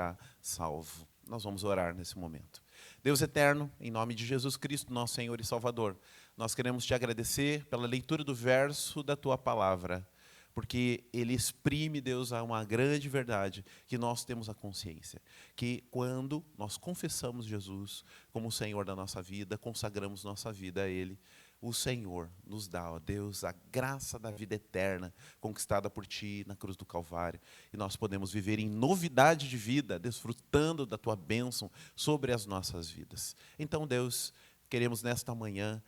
será salvo. Nós vamos orar nesse momento. Deus eterno, em nome de Jesus Cristo, nosso Senhor e Salvador, nós queremos te agradecer pela leitura do verso da tua palavra, porque ele exprime, Deus, uma grande verdade, que nós temos a consciência, que quando nós confessamos Jesus como o Senhor da nossa vida, consagramos nossa vida a Ele, o Senhor nos dá, ó Deus, a graça da vida eterna, conquistada por Ti na cruz do Calvário, e nós podemos viver em novidade de vida, desfrutando da Tua bênção sobre as nossas vidas. Então, Deus, queremos nesta manhã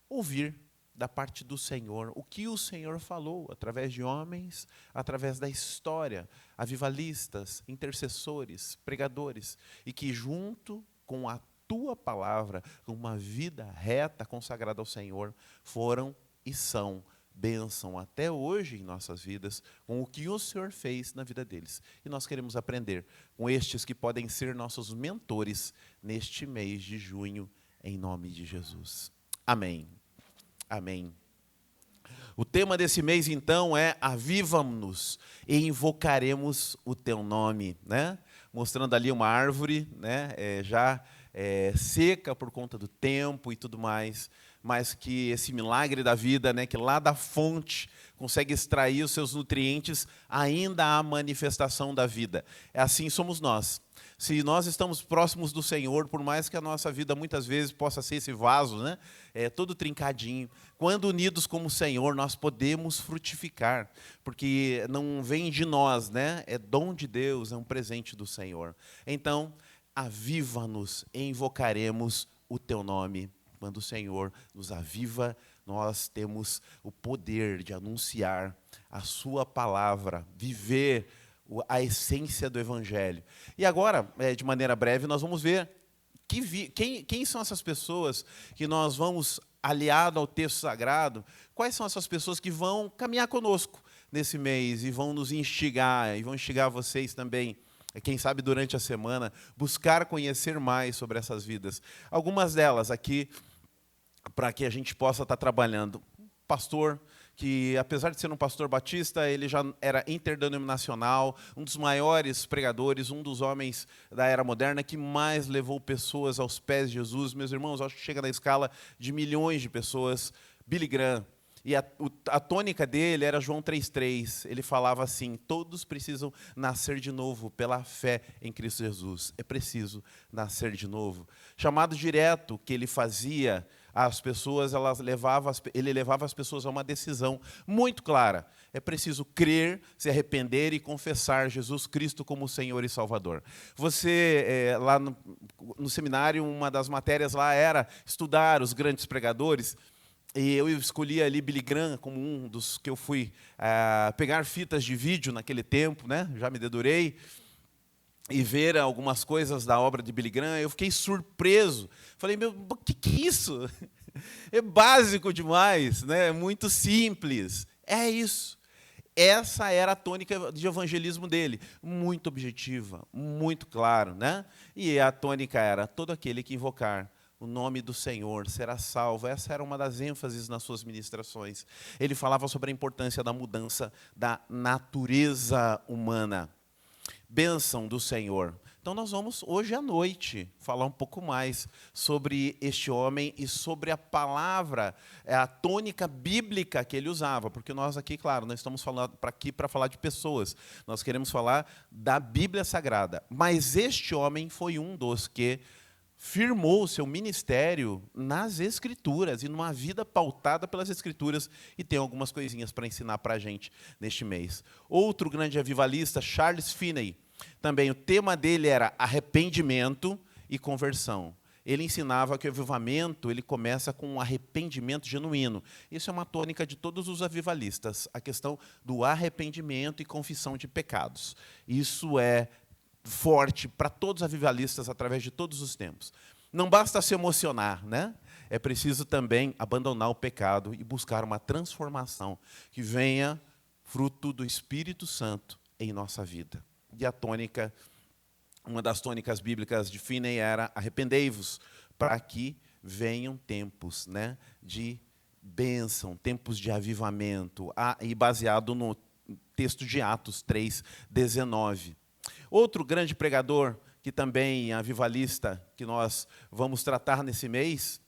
ouvir da parte do Senhor, o que o Senhor falou, através de homens, através da história, avivalistas, intercessores, pregadores, e que junto com a tua palavra, com uma vida reta, consagrada ao Senhor, foram e são bênção até hoje em nossas vidas, com o que o Senhor fez na vida deles. E nós queremos aprender com estes que podem ser nossos mentores neste mês de junho, em nome de Jesus. Amém. Amém. O tema desse mês, então, é Aviva-nos e invocaremos o teu nome, né? Mostrando ali uma árvore, né? Já seca por conta do tempo e tudo mais, mas que esse milagre da vida, né? Que lá da fonte consegue extrair os seus nutrientes, ainda há manifestação da vida. Assim somos nós. Se nós estamos próximos do Senhor, por mais que a nossa vida muitas vezes possa ser esse vaso, né, todo trincadinho, quando unidos como o Senhor, nós podemos frutificar, porque não vem de nós, né, é dom de Deus, é um presente do Senhor. Então, aviva-nos e invocaremos o teu nome. Quando o Senhor nos aviva, nós temos o poder de anunciar a sua palavra, viver a essência do Evangelho. E agora, de maneira breve, nós vamos ver quem são essas pessoas que nós vamos, aliado ao texto sagrado, quais são essas pessoas que vão caminhar conosco nesse mês e vão nos instigar, e vão instigar vocês também, quem sabe durante a semana, buscar conhecer mais sobre essas vidas. Algumas delas aqui, para que a gente possa estar trabalhando. Pastor, que apesar de ser um pastor batista, ele já era interdenominacional, um dos maiores pregadores, um dos homens da era moderna que mais levou pessoas aos pés de Jesus. Meus irmãos, acho que chega na escala de milhões de pessoas. Billy Graham. E a tônica dele era João 3,3. Ele falava assim: todos precisam nascer de novo pela fé em Cristo Jesus. É preciso nascer de novo. Chamado direto que ele fazia, as pessoas, ele levava as pessoas a uma decisão muito clara. É preciso crer, se arrepender e confessar Jesus Cristo como Senhor e Salvador. Você, lá no seminário, uma das matérias lá era estudar os grandes pregadores. E eu escolhi ali Billy Graham como um dos que eu fui pegar fitas de vídeo naquele tempo, né? Já me dedurei, e ver algumas coisas da obra de Billy Graham. Eu fiquei surpreso. Falei, meu, o que é isso? É básico demais, né? É muito simples. É isso. Essa era a tônica de evangelismo dele. Muito objetiva, muito claro, né? E a tônica era: todo aquele que invocar o nome do Senhor será salvo. Essa era uma das ênfases nas suas ministrações. Ele falava sobre a importância da mudança da natureza humana. Bênção do Senhor. Então nós vamos, hoje à noite, falar um pouco mais sobre este homem e sobre a palavra, a tônica bíblica que ele usava. Porque nós aqui, claro, nós estamos falando aqui para falar de pessoas. Nós queremos falar da Bíblia Sagrada. Mas este homem foi um dos que firmou o seu ministério nas Escrituras e numa vida pautada pelas Escrituras, e tem algumas coisinhas para ensinar para a gente neste mês. Outro grande avivalista, Charles Finney, também o tema dele era arrependimento e conversão. Ele ensinava que o avivamento ele começa com um arrependimento genuíno. Isso é uma tônica de todos os avivalistas, a questão do arrependimento e confissão de pecados. Isso é forte para todos os avivalistas através de todos os tempos. Não basta se emocionar, né? É preciso também abandonar o pecado e buscar uma transformação que venha fruto do Espírito Santo em nossa vida. E a tônica, uma das tônicas bíblicas de Finney era: arrependei-vos, para que venham tempos, né, de bênção, tempos de avivamento, e baseado no texto de Atos 3:19. Outro grande pregador, que também é avivalista, que nós vamos tratar nesse mês,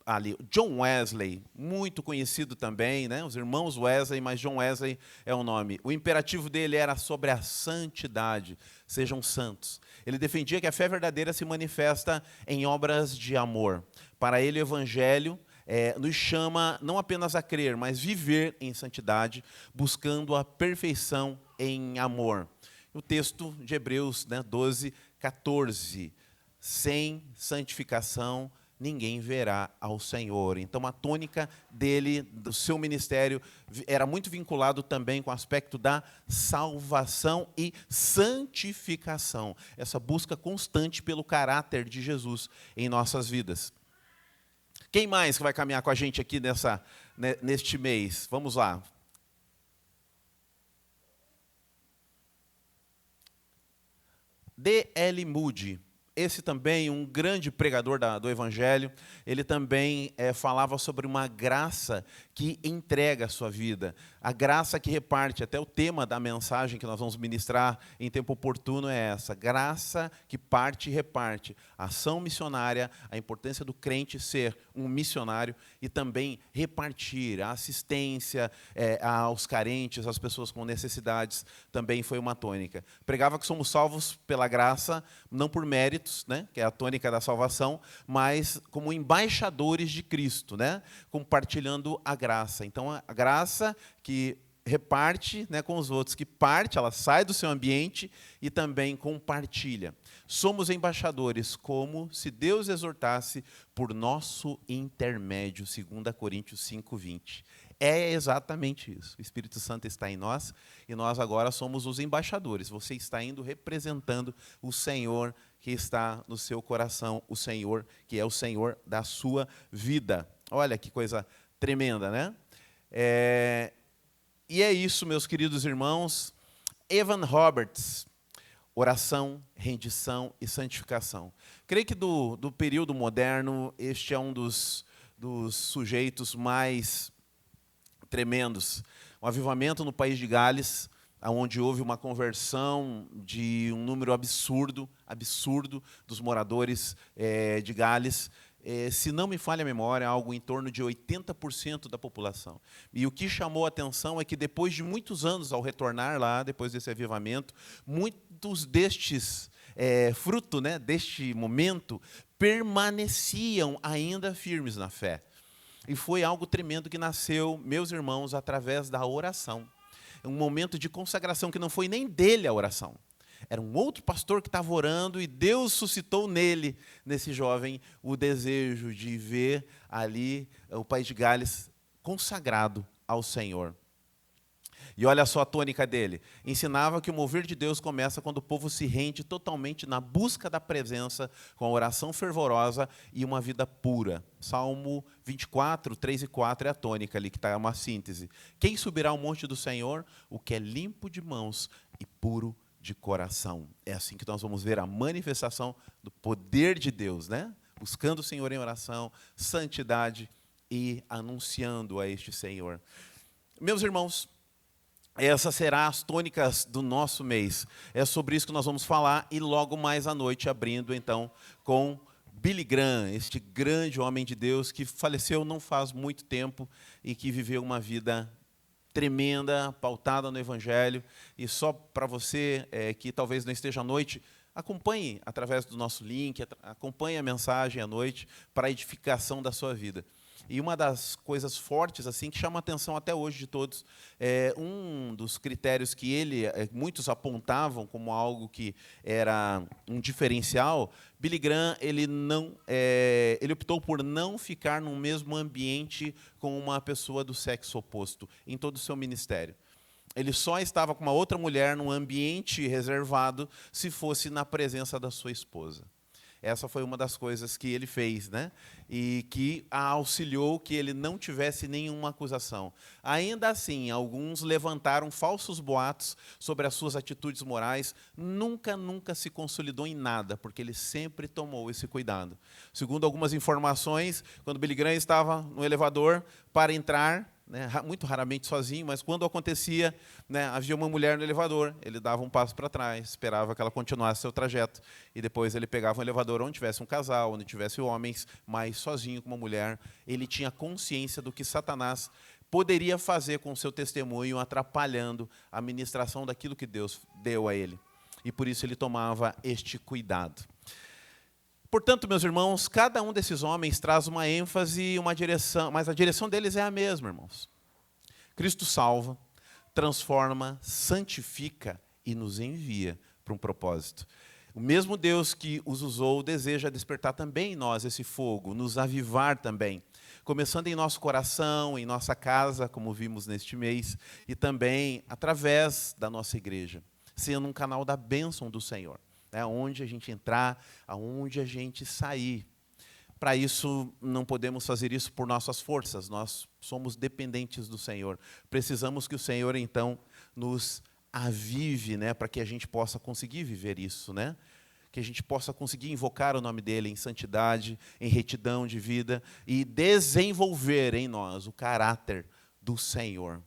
ali, John Wesley, muito conhecido também, né? Os irmãos Wesley, mas John Wesley é o nome. O imperativo dele era sobre a santidade, sejam santos. Ele defendia que a fé verdadeira se manifesta em obras de amor. Para ele, o Evangelho nos chama não apenas a crer, mas viver em santidade, buscando a perfeição em amor. O texto de Hebreus, né, 12, 14. Sem santificação, ninguém verá ao Senhor. Então, a tônica dele, do seu ministério, era muito vinculado também com o aspecto da salvação e santificação. Essa busca constante pelo caráter de Jesus em nossas vidas. Quem mais que vai caminhar com a gente aqui neste mês? Vamos lá. D.L. Moody. Esse também, um grande pregador do Evangelho, ele também falava sobre uma graça que entrega a sua vida, a graça que reparte. Até o tema da mensagem que nós vamos ministrar em tempo oportuno é essa: graça que parte e reparte. A ação missionária, a importância do crente ser um missionário e também repartir a assistência aos carentes, às pessoas com necessidades, também foi uma tônica. Pregava que somos salvos pela graça, não por mérito, né, que é a tônica da salvação, mas como embaixadores de Cristo, né, compartilhando a graça. Então, a graça que reparte, né, com os outros, que parte, ela sai do seu ambiente e também compartilha. Somos embaixadores, como se Deus exortasse por nosso intermédio, 2 Coríntios 5:20. É exatamente isso. O Espírito Santo está em nós e nós agora somos os embaixadores. Você está indo representando o Senhor que está no seu coração, o Senhor que é o Senhor da sua vida. Olha que coisa tremenda, né? E é isso, meus queridos irmãos. Evan Roberts, oração, rendição e santificação. Creio que do período moderno, este é um dos sujeitos mais tremendos. Um avivamento no país de Gales, onde houve uma conversão de um número absurdo dos moradores de Gales. Se não me falha a memória, algo em torno de 80% da população. E o que chamou a atenção é que depois de muitos anos, ao retornar lá, depois desse avivamento, muitos destes fruto, né, deste momento, permaneciam ainda firmes na fé. E foi algo tremendo que nasceu, meus irmãos, através da oração. Um momento de consagração que não foi nem dele a oração. Era um outro pastor que estava orando e Deus suscitou nesse jovem, o desejo de ver ali o país de Gales consagrado ao Senhor. E olha só a tônica dele. Ensinava que o mover de Deus começa quando o povo se rende totalmente na busca da presença, com a oração fervorosa e uma vida pura. Salmo 24, 3 e 4 é a tônica ali, que está uma síntese. Quem subirá ao monte do Senhor? O que é limpo de mãos e puro de coração. É assim que nós vamos ver a manifestação do poder de Deus, né? Buscando o Senhor em oração, santidade e anunciando a este Senhor. Meus irmãos, essas serão as tônicas do nosso mês. É sobre isso que nós vamos falar e logo mais à noite, abrindo então com Billy Graham, este grande homem de Deus que faleceu não faz muito tempo e que viveu uma vida tremenda, pautada no Evangelho. E só para você que talvez não esteja à noite, acompanhe através do nosso link, acompanhe a mensagem à noite para a edificação da sua vida. E uma das coisas fortes assim que chama a atenção até hoje de todos, um dos critérios que muitos apontavam como algo que era um diferencial, Billy Graham ele optou por não ficar no mesmo ambiente com uma pessoa do sexo oposto em todo o seu ministério. Ele só estava com uma outra mulher num ambiente reservado se fosse na presença da sua esposa. Essa foi uma das coisas que ele fez, né? E que a auxiliou que ele não tivesse nenhuma acusação. Ainda assim, alguns levantaram falsos boatos sobre as suas atitudes morais. Nunca se consolidou em nada, porque ele sempre tomou esse cuidado. Segundo algumas informações, quando Billy Graham estava no elevador para entrar, né, muito raramente sozinho, mas quando acontecia, né, havia uma mulher no elevador, ele dava um passo para trás, esperava que ela continuasse seu trajeto, e depois ele pegava um elevador onde tivesse um casal, onde tivesse homens, mas sozinho com uma mulher. Ele tinha consciência do que Satanás poderia fazer com o seu testemunho, atrapalhando a ministração daquilo que Deus deu a ele. E por isso ele tomava este cuidado. Portanto, meus irmãos, cada um desses homens traz uma ênfase e uma direção, mas a direção deles é a mesma, irmãos. Cristo salva, transforma, santifica e nos envia para um propósito. O mesmo Deus que os usou deseja despertar também em nós esse fogo, nos avivar também, começando em nosso coração, em nossa casa, como vimos neste mês, e também através da nossa igreja, sendo um canal da bênção do Senhor. Onde a gente entrar, aonde a gente sair. Para isso, não podemos fazer isso por nossas forças, nós somos dependentes do Senhor. Precisamos que o Senhor, então, nos avive, para que a gente possa conseguir viver isso, que a gente possa conseguir invocar o nome dEle em santidade, em retidão de vida e desenvolver em nós o caráter do Senhor.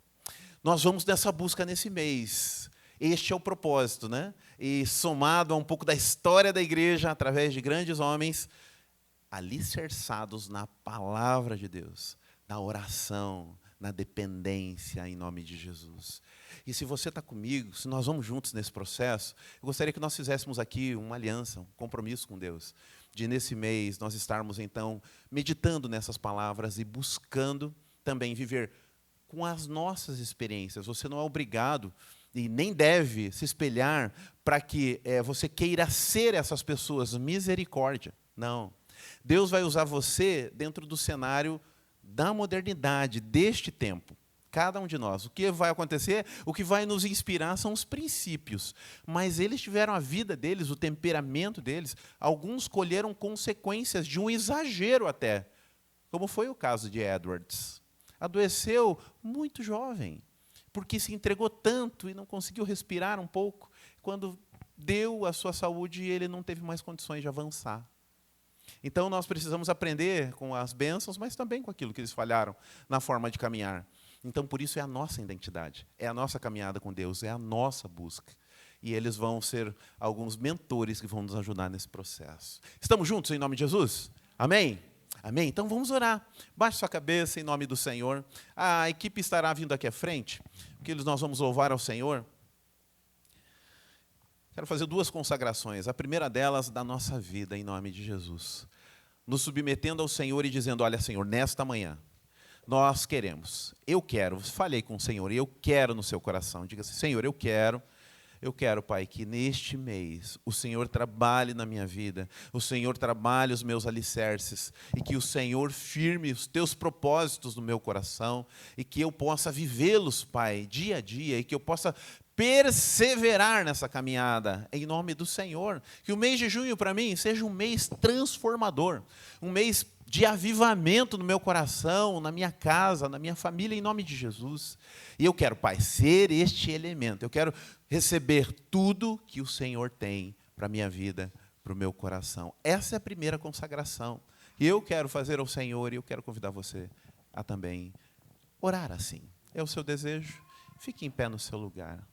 Nós vamos nessa busca nesse mês. Este é o propósito, E somado a um pouco da história da igreja, através de grandes homens, alicerçados na palavra de Deus, na oração, na dependência em nome de Jesus. E se você está comigo, se nós vamos juntos nesse processo, eu gostaria que nós fizéssemos aqui uma aliança, um compromisso com Deus, de nesse mês nós estarmos então meditando nessas palavras e buscando também viver com as nossas experiências. Você não é obrigado e nem deve se espelhar para que você queira ser essas pessoas. Misericórdia. Não. Deus vai usar você dentro do cenário da modernidade, deste tempo. Cada um de nós. O que vai acontecer? O que vai nos inspirar são os princípios. Mas eles tiveram a vida deles, o temperamento deles. Alguns colheram consequências de um exagero até. Como foi o caso de Edwards. Adoeceu muito jovem, porque se entregou tanto e não conseguiu respirar um pouco. Quando deu a sua saúde, ele não teve mais condições de avançar. Então, nós precisamos aprender com as bênçãos, mas também com aquilo que eles falharam na forma de caminhar. Então, por isso, é a nossa identidade, é a nossa caminhada com Deus, é a nossa busca. E eles vão ser alguns mentores que vão nos ajudar nesse processo. Estamos juntos em nome de Jesus? Amém? Amém? Então vamos orar. Baixe sua cabeça em nome do Senhor. A equipe estará vindo aqui à frente, porque nós vamos louvar ao Senhor. Quero fazer 2 consagrações. A primeira delas, da nossa vida, em nome de Jesus. Nos submetendo ao Senhor e dizendo, olha, Senhor, nesta manhã, nós queremos, eu quero, falei com o Senhor, eu quero no seu coração. Diga assim, Senhor, eu quero, Pai, que neste mês o Senhor trabalhe na minha vida, o Senhor trabalhe os meus alicerces, e que o Senhor firme os teus propósitos no meu coração, e que eu possa vivê-los, Pai, dia a dia, e que eu possa perseverar nessa caminhada, em nome do Senhor. Que o mês de junho, para mim, seja um mês transformador, um mês de avivamento no meu coração, na minha casa, na minha família, em nome de Jesus. E eu quero, Pai, ser este elemento. Eu quero receber tudo que o Senhor tem para a minha vida, para o meu coração. Essa é a primeira consagração. E eu quero fazer ao Senhor, e eu quero convidar você a também orar assim. É o seu desejo? Fique em pé no seu lugar.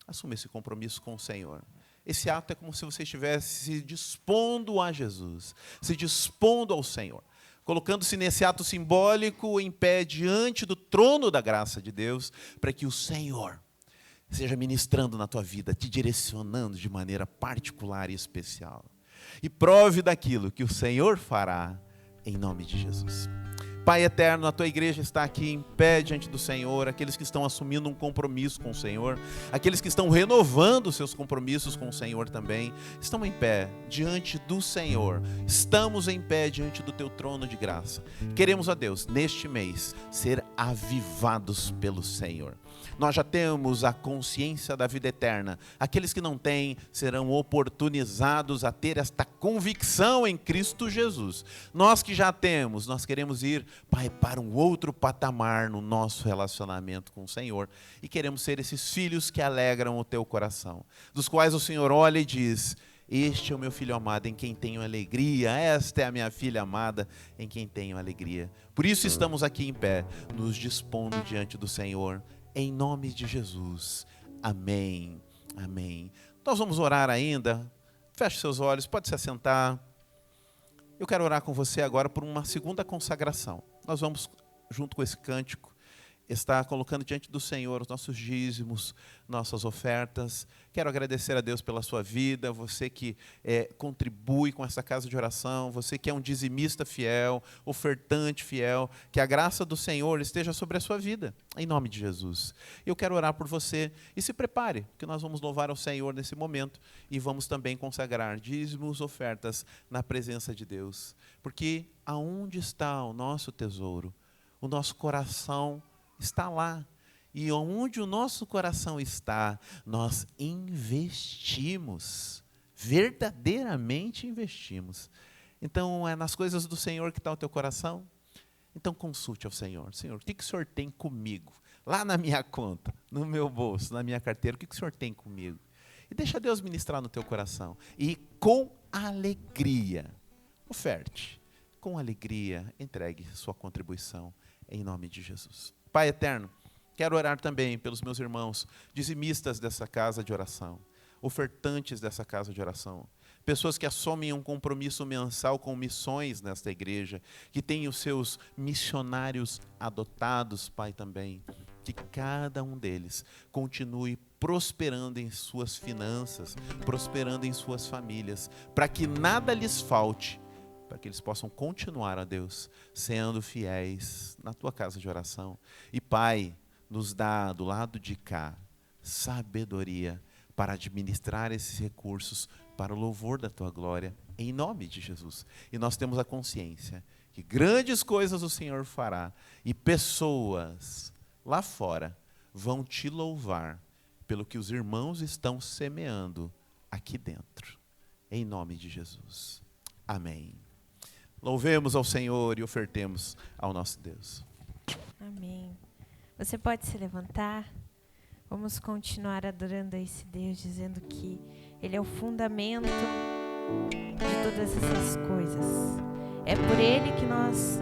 Assuma esse compromisso com o Senhor. Esse ato é como se você estivesse se dispondo a Jesus, se dispondo ao Senhor, colocando-se nesse ato simbólico em pé diante do trono da graça de Deus, para que o Senhor seja ministrando na tua vida, te direcionando de maneira particular e especial. E prove daquilo que o Senhor fará em nome de Jesus. Pai eterno, a tua igreja está aqui em pé diante do Senhor, aqueles que estão assumindo um compromisso com o Senhor, aqueles que estão renovando seus compromissos com o Senhor também, estão em pé diante do Senhor, estamos em pé diante do teu trono de graça. Queremos, ó Deus, neste mês, ser avivados pelo Senhor. Nós já temos a consciência da vida eterna. Aqueles que não têm serão oportunizados a ter esta convicção em Cristo Jesus. Nós que já temos, nós queremos ir, Pai, para um outro patamar no nosso relacionamento com o Senhor. E queremos ser esses filhos que alegram o teu coração, dos quais o Senhor olha e diz, Este é o meu filho amado, em quem tenho alegria. Esta é a minha filha amada, em quem tenho alegria. Por isso estamos aqui em pé, nos dispondo diante do Senhor, em nome de Jesus. Amém. Amém. Nós vamos orar ainda. Feche seus olhos, pode se assentar. Eu quero orar com você agora por uma segunda consagração. Nós vamos, junto com esse cântico, estar colocando diante do Senhor os nossos dízimos, nossas ofertas. Quero agradecer a Deus pela sua vida, você que contribui com essa casa de oração, você que é um dizimista fiel, ofertante fiel, que a graça do Senhor esteja sobre a sua vida, em nome de Jesus. Eu quero orar por você e se prepare, que nós vamos louvar ao Senhor nesse momento e vamos também consagrar dízimos, ofertas na presença de Deus. Porque aonde está o nosso tesouro, o nosso coração está lá. E onde o nosso coração está, nós investimos. Verdadeiramente investimos. Então, é nas coisas do Senhor que está o teu coração? Então, consulte ao Senhor. Senhor, o que o Senhor tem comigo? Lá na minha conta, no meu bolso, na minha carteira, o que o Senhor tem comigo? E deixa Deus ministrar no teu coração. E com alegria, oferte. Com alegria, entregue sua contribuição. Em nome de Jesus. Pai eterno, quero orar também pelos meus irmãos, dizimistas dessa casa de oração, ofertantes dessa casa de oração, pessoas que assumem um compromisso mensal com missões nesta igreja, que têm os seus missionários adotados, Pai, também. Que cada um deles continue prosperando em suas finanças, prosperando em suas famílias, para que nada lhes falte, para que eles possam continuar, ó Deus, sendo fiéis na Tua casa de oração. E Pai, nos dá do lado de cá sabedoria para administrar esses recursos para o louvor da Tua glória, em nome de Jesus. E nós temos a consciência que grandes coisas o Senhor fará e pessoas lá fora vão Te louvar pelo que os irmãos estão semeando aqui dentro. Em nome de Jesus. Amém. Louvemos ao Senhor e ofertemos ao nosso Deus. Amém. Você pode se levantar. Vamos continuar adorando a esse Deus, dizendo que Ele é o fundamento de todas essas coisas. É por Ele que nós